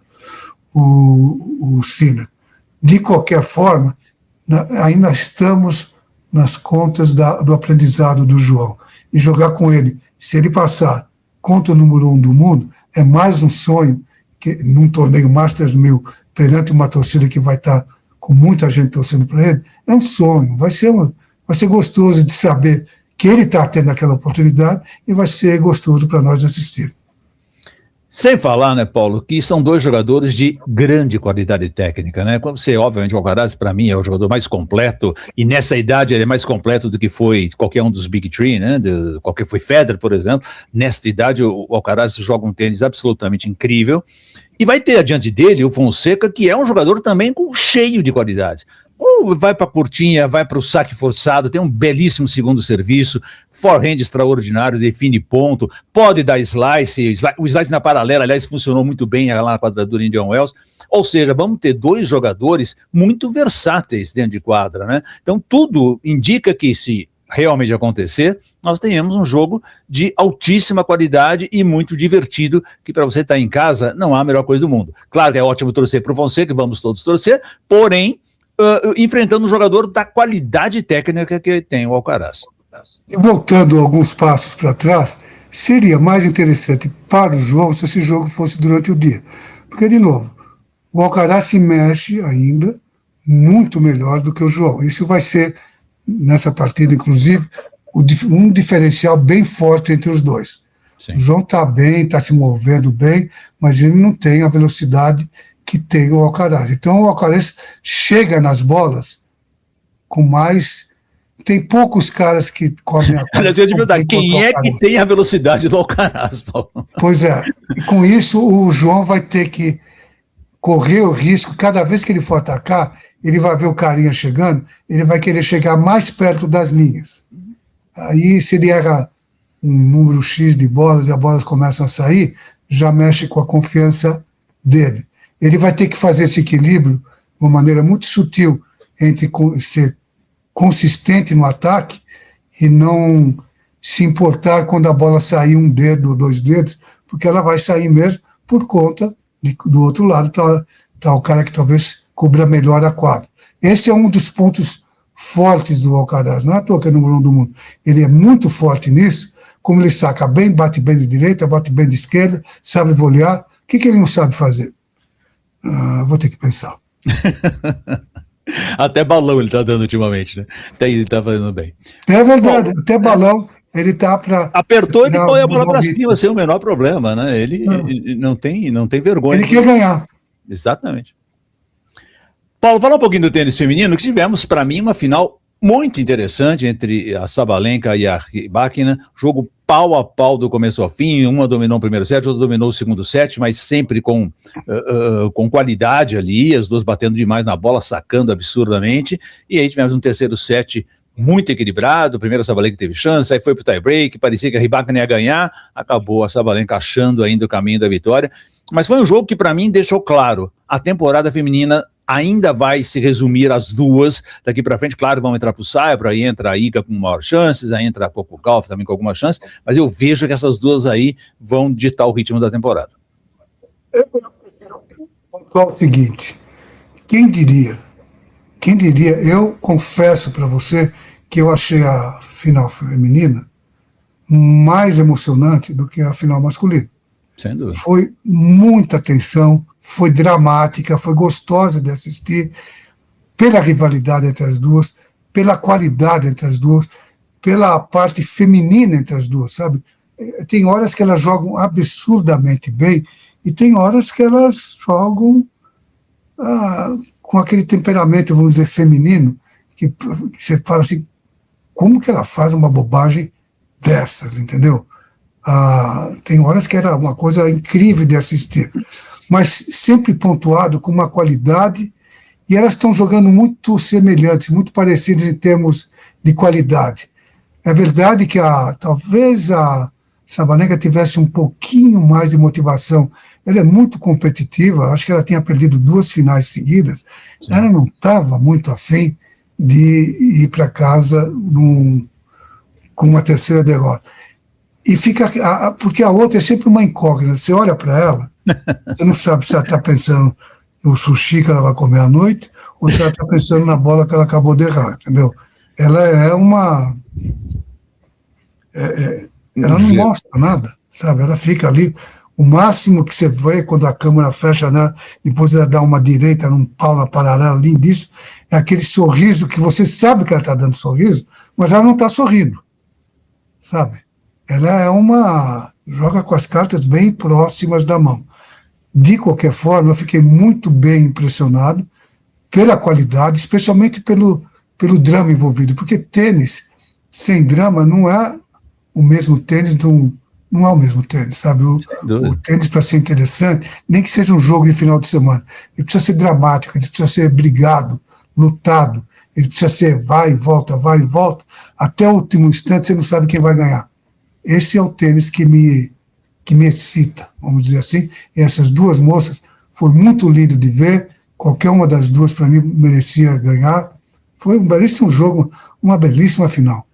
Sinner. De qualquer forma, ainda estamos nas contas do aprendizado do João. E jogar com ele, se ele passar contra o número 1 do mundo, é mais um sonho, que num torneio Masters 1000, perante uma torcida que vai estar com muita gente torcendo para ele, é um sonho, vai ser gostoso de saber que ele está tendo aquela oportunidade e vai ser gostoso para nós assistir. Sem falar, né, Paulo, que são dois jogadores de grande qualidade técnica, né? Quando você, obviamente, o Alcaraz, para mim, é o jogador mais completo, e nessa idade ele é mais completo do que foi qualquer um dos Big Three, né? Qualquer foi Federer, por exemplo. Nesta idade, o Alcaraz joga um tênis absolutamente incrível. E vai ter adiante dele o Fonseca, que é um jogador também cheio de qualidades. Vai para a curtinha, vai para o saque forçado, tem um belíssimo segundo serviço, forehand extraordinário, define ponto, pode dar slice, o slice na paralela, aliás, funcionou muito bem lá na quadradura Indian Wells. Ou seja, vamos ter dois jogadores muito versáteis dentro de quadra, né? Então tudo indica que, se realmente acontecer, nós tenhamos um jogo de altíssima qualidade e muito divertido, que para você estar em casa não há a melhor coisa do mundo. Claro que é ótimo torcer para o Fonseca, vamos todos torcer, porém, enfrentando um jogador da qualidade técnica que tem o Alcaraz. E voltando alguns passos para trás, seria mais interessante para o João se esse jogo fosse durante o dia. Porque, de novo, o Alcaraz se mexe ainda muito melhor do que o João. Isso vai ser, nessa partida, inclusive, um diferencial bem forte entre os dois. Sim. O João está bem, está se movendo bem, mas ele não tem a velocidade que tem o Alcaraz. Então o Alcaraz chega nas bolas com mais... Tem poucos caras que correm a quadra. Eu ia te perguntar, quem é que tem a velocidade do Alcaraz, Paulo? Pois é, e com isso o João vai ter que correr o risco, cada vez que ele for atacar, ele vai ver o carinha chegando, ele vai querer chegar mais perto das linhas. Aí, se ele erra um número X de bolas e as bolas começam a sair, já mexe com a confiança dele. Ele vai ter que fazer esse equilíbrio de uma maneira muito sutil entre ser consistente no ataque e não se importar quando a bola sair um dedo ou dois dedos, porque ela vai sair mesmo por conta do outro lado tá o cara que talvez cubra melhor a quadra. Esse é um dos pontos fortes do Alcaraz, não é à toa que é número 1 do mundo. Ele é muito forte nisso, como ele saca bem, bate bem de direita, bate bem de esquerda, sabe volear. O que ele não sabe fazer? Vou ter que pensar. Até balão ele tá dando ultimamente, né? Ele tá fazendo bem. É verdade, até balão ele tá para... Apertou e põe a bola para cima, sem o menor problema, né? Ele não tem vergonha. Ele quer ganhar. Exatamente. Paulo, fala um pouquinho do tênis feminino, que tivemos, para mim, uma final muito interessante entre a Sabalenka e a Rybakina, jogo pau a pau do começo ao fim, uma dominou o primeiro set, outra dominou o segundo set, mas sempre com qualidade ali, as duas batendo demais na bola, sacando absurdamente, e aí tivemos um terceiro set muito equilibrado, primeiro a Sabalenka teve chance, aí foi pro tie-break, parecia que a Rybakina ia ganhar, acabou a Sabalenka achando ainda o caminho da vitória, mas foi um jogo que para mim deixou claro, a temporada feminina ainda vai se resumir às duas daqui para frente. Claro, vão entrar para o Saibro, aí entra a Iga com maiores chances, aí entra a Coco Gauff também com algumas chances, mas eu vejo que essas duas aí vão ditar o ritmo da temporada. Eu pontuar o seguinte, quem diria, eu confesso para você que eu achei a final feminina mais emocionante do que a final masculina. Sem dúvida. Foi muita tensão, foi dramática, foi gostosa de assistir, pela rivalidade entre as duas, pela qualidade entre as duas, pela parte feminina entre as duas, sabe? Tem horas que elas jogam absurdamente bem e tem horas que elas jogam com aquele temperamento, vamos dizer, feminino, que você fala assim, como que ela faz uma bobagem dessas, entendeu? Tem horas que era uma coisa incrível de assistir, mas sempre pontuado com uma qualidade, e elas estão jogando muito semelhantes, muito parecidas em termos de qualidade. É verdade que talvez a Sabalenka tivesse um pouquinho mais de motivação, ela é muito competitiva, acho que ela tinha perdido 2 finais seguidas. Sim. Ela não estava muito afim de ir para casa com uma terceira derrota. E porque a outra é sempre uma incógnita. Você olha para ela, você não sabe se ela está pensando no sushi que ela vai comer à noite ou se ela está pensando na bola que ela acabou de errar, entendeu? Ela é uma... ela não mostra nada, sabe? Ela fica ali, o máximo que você vê quando a câmera fecha, né, depois ela dá uma direita num pau na paralela, lindíssimo, é aquele sorriso que você sabe que ela está dando sorriso, mas ela não está sorrindo, sabe? Ela é uma joga com as cartas bem próximas da mão. De qualquer forma, eu fiquei muito bem impressionado pela qualidade, especialmente pelo drama envolvido, porque tênis sem drama não é o mesmo tênis, não é o mesmo tênis, sabe? O tênis, para ser interessante, nem que seja um jogo de final de semana, ele precisa ser dramático, ele precisa ser brigado, lutado, ele precisa ser vai e volta, até o último instante você não sabe quem vai ganhar. Esse é o tênis que me excita, vamos dizer assim, e essas duas moças, foi muito lindo de ver, qualquer uma das duas para mim merecia ganhar, foi um belíssimo jogo, uma belíssima final.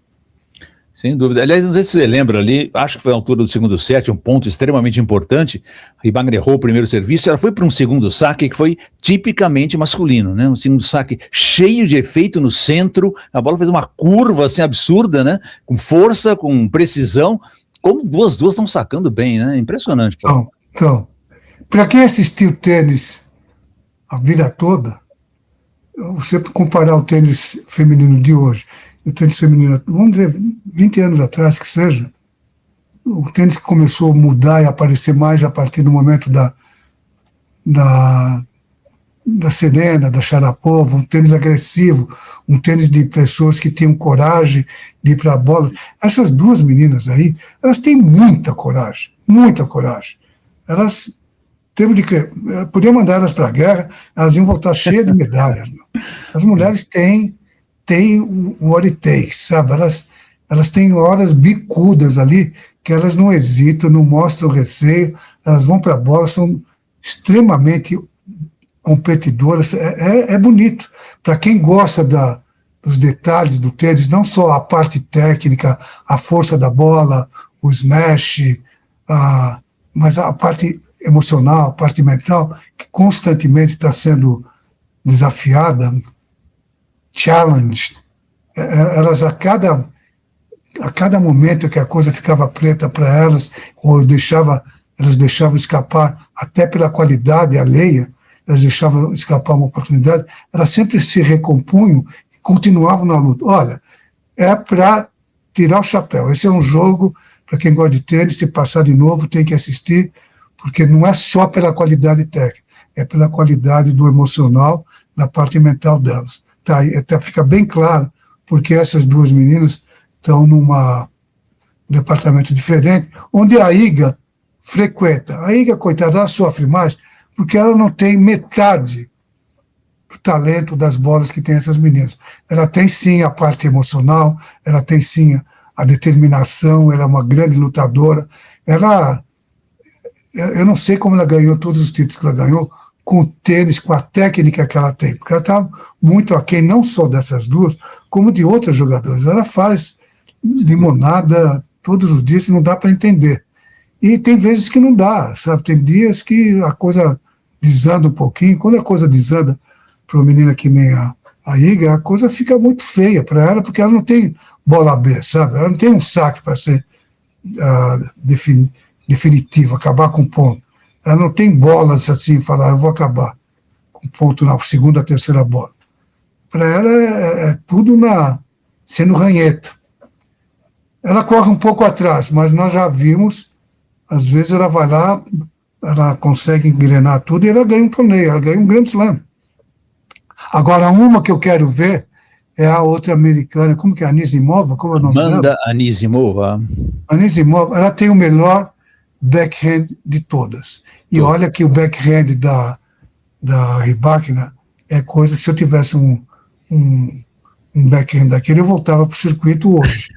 Sem dúvida. Aliás, não sei se você lembra ali, acho que foi a altura do segundo set, um ponto extremamente importante. Ribagner errou o primeiro serviço, ela foi para um segundo saque que foi tipicamente masculino, né? Um segundo saque cheio de efeito no centro, a bola fez uma curva assim absurda, né? Com força, com precisão, como duas estão sacando bem, né? Impressionante. Então, para quem assistiu tênis a vida toda, você comparar o tênis feminino de hoje, o tênis feminino, vamos dizer, 20 anos atrás que seja, o tênis que começou a mudar e aparecer mais a partir do momento da Serena, da Sharapova, um tênis agressivo, um tênis de pessoas que tinham coragem de ir para a bola. Essas duas meninas aí, elas têm muita coragem. Elas podia mandar elas para a guerra, elas iam voltar cheias de medalhas. Meu. As mulheres têm what it takes, sabe? Elas têm horas bicudas ali, que elas não hesitam, não mostram receio, elas vão para a bola, são extremamente competidoras, é bonito. Para quem gosta dos detalhes do tênis, não só a parte técnica, a força da bola, o smash, mas a parte emocional, a parte mental, que constantemente está sendo desafiada, challenged. Elas, a cada momento que a coisa ficava preta para elas, ou elas deixavam escapar, até pela qualidade alheia, elas deixavam escapar uma oportunidade, elas sempre se recompunham e continuavam na luta. Olha, é para tirar o chapéu. Esse é um jogo, para quem gosta de tênis, se passar de novo, tem que assistir, porque não é só pela qualidade técnica, é pela qualidade do emocional, da parte mental delas. Tá, até fica bem claro porque essas duas meninas estão num departamento diferente, onde a Iga frequenta. A Iga, coitada, ela sofre mais, porque ela não tem metade do talento das bolas que tem essas meninas. Ela tem sim a parte emocional, ela tem sim a determinação, ela é uma grande lutadora. Eu não sei como ela ganhou todos os títulos que ela ganhou, com o tênis, com a técnica que ela tem, porque ela está muito aquém, não só dessas duas, como de outras jogadoras. Ela faz limonada todos os dias, não dá para entender. E tem vezes que não dá, sabe? Tem dias que a coisa desanda um pouquinho. Quando a coisa desanda para uma menina que nem a Iga, a coisa fica muito feia para ela, porque ela não tem bola B, sabe? Ela não tem um saque para ser definitivo, acabar com ponto. Ela não tem bolas assim, falar, eu vou acabar com ponto na segunda, terceira bola. Para ela é tudo sendo ranheta. Ela corre um pouco atrás, mas nós já vimos, às vezes ela vai lá, ela consegue engrenar tudo e ela ganha um torneio, ela ganha um Grand Slam. Agora, uma que eu quero ver é a outra americana, como que é? Anisimova? Como é o nome dela? Amanda Anisimova. Anisimova, ela tem o melhor backhand de todas. E olha que o backhand da Rybakina é coisa que se eu tivesse um backhand daquele, eu voltava para o circuito hoje.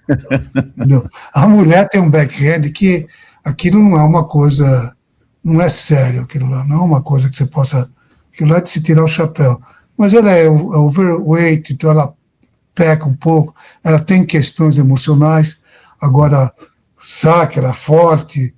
Entendeu? A mulher tem um backhand que aquilo não é uma coisa, não é sério aquilo lá, não é uma coisa que você possa, aquilo lá é de se tirar o chapéu. Mas ela é overweight, então ela peca um pouco, ela tem questões emocionais, agora saque, ela é forte,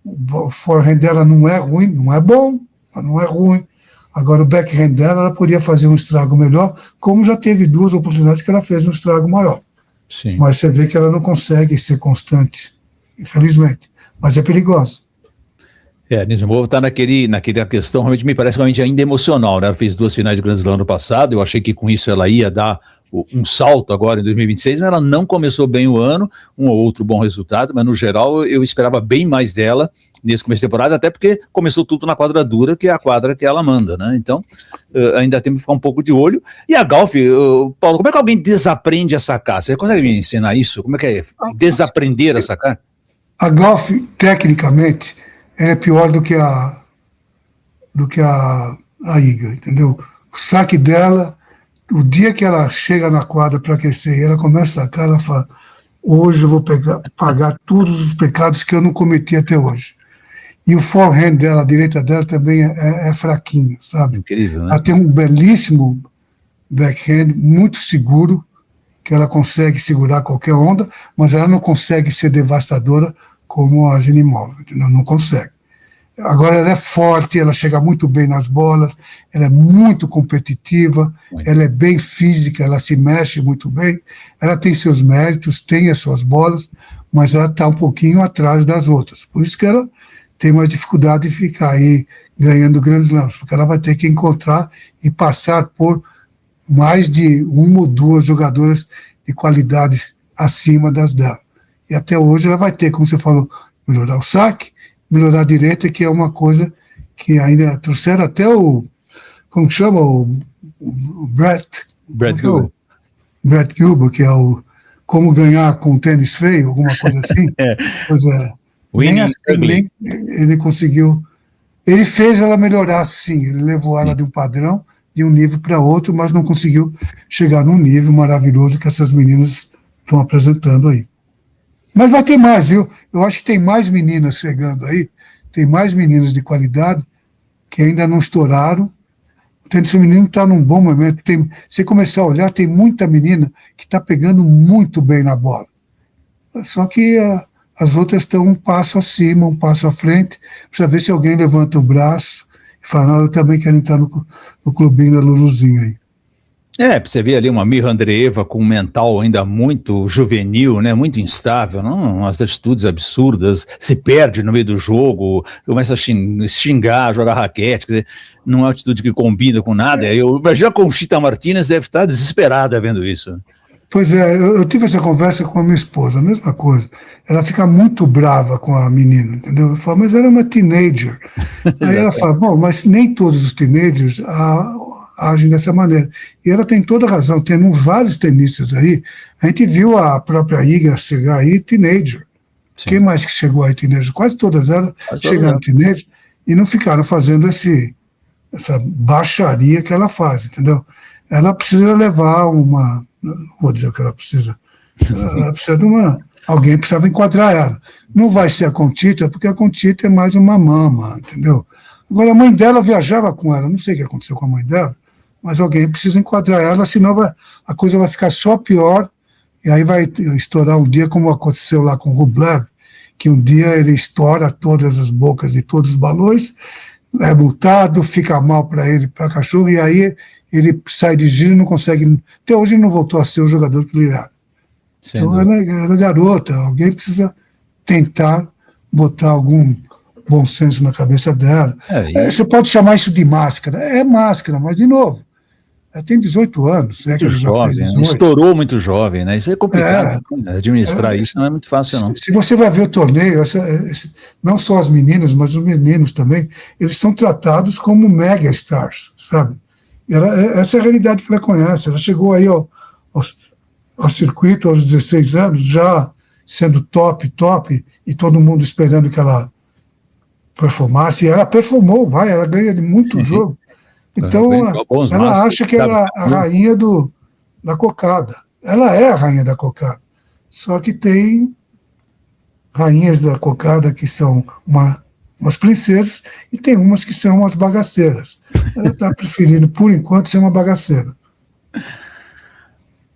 o forehand dela não é ruim, não é bom, mas não é ruim. Agora o backhand dela, ela podia fazer um estrago melhor, como já teve duas oportunidades que ela fez um estrago maior. Sim. Mas você vê que ela não consegue ser constante, infelizmente. Mas é perigosa. A Anisimova está naquela questão, realmente me parece realmente ainda emocional, né? Ela fez 2 finais de Grand Slam ano passado, eu achei que com isso ela ia dar um salto agora em 2026, mas ela não começou bem o ano, um ou outro bom resultado, mas no geral eu esperava bem mais dela nesse começo de temporada, até porque começou tudo na quadra dura, que é a quadra que ela manda, né? Então, ainda temos que ficar um pouco de olho. E a Golf, Paulo, como é que alguém desaprende a sacar? Você consegue me ensinar isso? Como é que é desaprender a sacar? A Golf, tecnicamente, ela é pior do que a Iga, entendeu? O saque dela, o dia que ela chega na quadra para aquecer e ela começa a sacar, ela fala: hoje eu vou pagar todos os pecados que eu não cometi até hoje. E o forehand dela, a direita dela, também é fraquinho, sabe? Incrível, né? Ela tem um belíssimo backhand, muito seguro, que ela consegue segurar qualquer onda, mas ela não consegue ser devastadora como a Ginimova, entendeu? Não consegue. Agora ela é forte, ela chega muito bem nas bolas, ela é muito competitiva, ela é bem física, ela se mexe muito bem, ela tem seus méritos, tem as suas bolas, mas ela está um pouquinho atrás das outras. Por isso que ela tem mais dificuldade de ficar aí ganhando grandes slams, porque ela vai ter que encontrar e passar por mais de uma ou duas jogadoras de qualidade acima das dela. E até hoje ela vai ter, como você falou, melhorar o saque, melhorar a direita, que é uma coisa que ainda trouxeram até como chama, o Brett Gilbert, que é o Como Ganhar com Tênis Feio, alguma coisa assim. Pois é, nem assim, nem ele conseguiu. Ele fez ela melhorar, sim, ele levou ela de um padrão, de um nível para outro, mas não conseguiu chegar num nível maravilhoso que essas meninas estão apresentando aí. Mas vai ter mais, viu? Eu acho que tem mais meninas chegando aí, tem mais meninas de qualidade que ainda não estouraram. O tênis feminino está num bom momento. Se começar a olhar, tem muita menina que está pegando muito bem na bola. Só que as outras estão um passo acima, um passo à frente. Precisa ver se alguém levanta o braço e fala: não, eu também quero entrar no clubinho da Luluzinha aí. Você vê ali uma Mirra Andreeva com um mental ainda muito juvenil, né, muito instável, não? Umas atitudes absurdas, se perde no meio do jogo, começa a xingar, jogar raquete, quer dizer, não é uma atitude que combina com nada. Eu imagino a Conchita Martínez deve estar desesperada vendo isso. Pois é, eu tive essa conversa com a minha esposa, a mesma coisa. Ela fica muito brava com a menina, entendeu? Eu falo: mas ela é uma teenager. Aí ela fala: bom, mas nem todos os teenagers agem dessa maneira. E ela tem toda a razão, tendo vários tenistas aí. A gente viu a própria Iga chegar aí teenager. Sim. Quem mais que chegou aí teenager? Quase todas elas chegaram teenager e não ficaram fazendo essa baixaria que ela faz, entendeu? Ela precisa levar não vou dizer o que ela precisa. Ela precisa alguém precisava enquadrar ela. Não vai ser a Conchita, porque a Conchita é mais uma mama, entendeu? Agora, a mãe dela viajava com ela, não sei o que aconteceu com a mãe dela, mas alguém precisa enquadrar ela, senão a coisa vai ficar só pior, e aí vai estourar um dia, como aconteceu lá com o Rublev, que um dia ele estoura todas as bocas de todos os balões, é multado, fica mal para ele, para cachorro, e aí ele sai de giro e não consegue, até hoje ele não voltou a ser o jogador que ele era. Então ela é garota, alguém precisa tentar botar algum bom senso na cabeça dela. Você pode chamar isso de máscara, é máscara, mas de novo, ela tem 18 anos. Muito jovem, estourou muito jovem, né? Isso é complicado, administrar isso não é muito fácil, não. Se você vai ver o torneio, não só as meninas, mas os meninos também, eles são tratados como mega stars, sabe? Essa é a realidade que ela conhece. Ela chegou aí ao circuito aos 16 anos, já sendo top, e todo mundo esperando que ela performasse, e ela performou, ela ganha de muito jogo. Então, ela acha que ela é a rainha da cocada. Ela é a rainha da cocada. Só que tem rainhas da cocada que são umas princesas e tem umas que são umas bagaceiras. Ela está preferindo, por enquanto, ser uma bagaceira.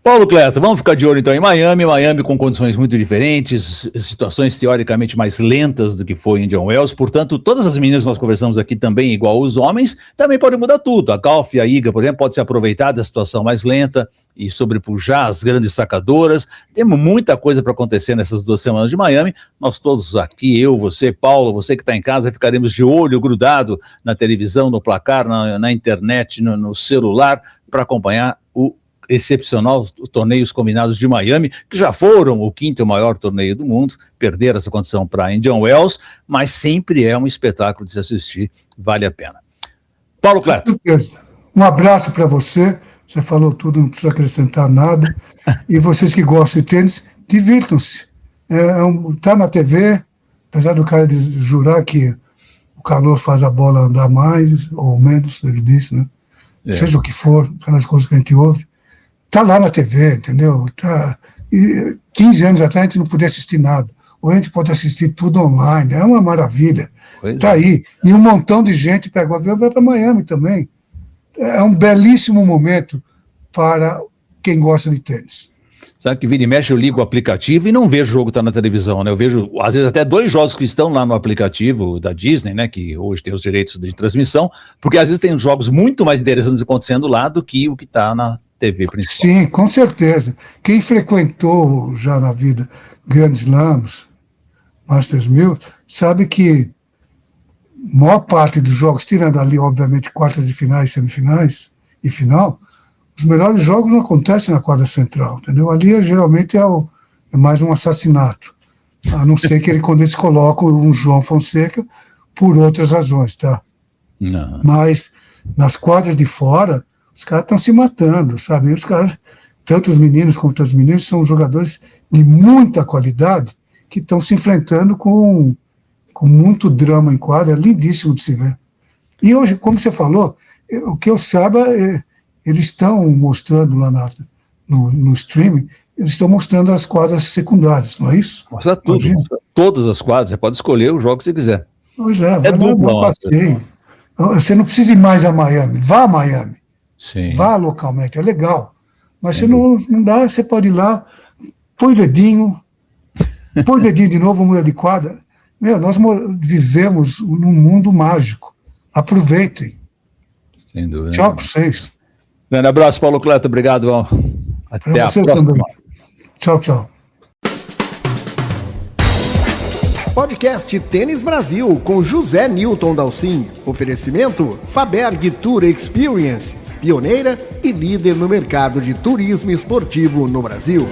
Paulo Cleto, vamos ficar de olho então em Miami com condições muito diferentes, situações teoricamente mais lentas do que foi em Indian Wells, portanto todas as meninas que nós conversamos aqui também, igual os homens, também podem mudar tudo. A Golf e a Iga, por exemplo, pode se aproveitar da situação mais lenta e sobrepujar as grandes sacadoras. Temos muita coisa para acontecer nessas 2 semanas de Miami. Nós todos aqui, eu, você, Paulo, você que está em casa, ficaremos de olho grudado na televisão, no placar, na internet, no celular, para acompanhar o excepcional, os torneios combinados de Miami, que já foram o 5º maior torneio do mundo, perderam essa condição para Indian Wells, mas sempre é um espetáculo de se assistir, vale a pena. Paulo Cleto. Um abraço para você, você falou tudo, não precisa acrescentar nada, e vocês que gostam de tênis, divirtam-se. Tá na TV, apesar do cara jurar que o calor faz a bola andar mais ou menos, ele disse, né? Seja o que for, aquelas coisas que a gente ouve, tá lá na TV, entendeu? E 15 anos atrás a gente não podia assistir nada, hoje a gente pode assistir tudo online, é uma maravilha, tá aí, e um montão de gente pega o avião e vai para Miami também. É um belíssimo momento para quem gosta de tênis. Sabe que vira e mexe, eu ligo o aplicativo e não vejo o jogo que está na televisão, né? Eu vejo, às vezes, até 2 jogos que estão lá no aplicativo da Disney, né? Que hoje tem os direitos de transmissão, porque às vezes tem jogos muito mais interessantes acontecendo lá do que o que está na TV principal. Sim, com certeza. Quem frequentou já na vida Grand Slams, Masters 1000, sabe que a maior parte dos jogos, tirando ali, obviamente, quartas de finais, semifinais e final, os melhores jogos não acontecem na quadra central, entendeu? Ali geralmente é mais um assassinato, a não ser que quando eles colocam um João Fonseca por outras razões, tá? Não. Mas nas quadras de fora, os caras estão se matando, sabe? E os caras, tanto os meninos quanto as meninas, são jogadores de muita qualidade que estão se enfrentando com muito drama em quadra, é lindíssimo de se ver. E hoje, como você falou, o que eu saiba, eles estão mostrando lá no streaming, eles estão mostrando as quadras secundárias, não é isso? Mostra tudo, mostra todas as quadras, você pode escolher o jogo que você quiser. Pois vai lá, dá um passeio. Você não precisa ir mais a Miami, vá a Miami. Sim. Vá localmente, é legal. Mas se não dá, você pode ir lá, põe o dedinho de novo, muda de quadra. Nós vivemos num mundo mágico. Aproveitem. Sem dúvida. Tchau para vocês. Grande abraço, Paulo Cleto. Obrigado. Até a próxima. Também. Tchau, tchau. Podcast Tênis Brasil com José Newton Dalcin. Oferecimento Faberg Tour Experience, pioneira e líder no mercado de turismo esportivo no Brasil.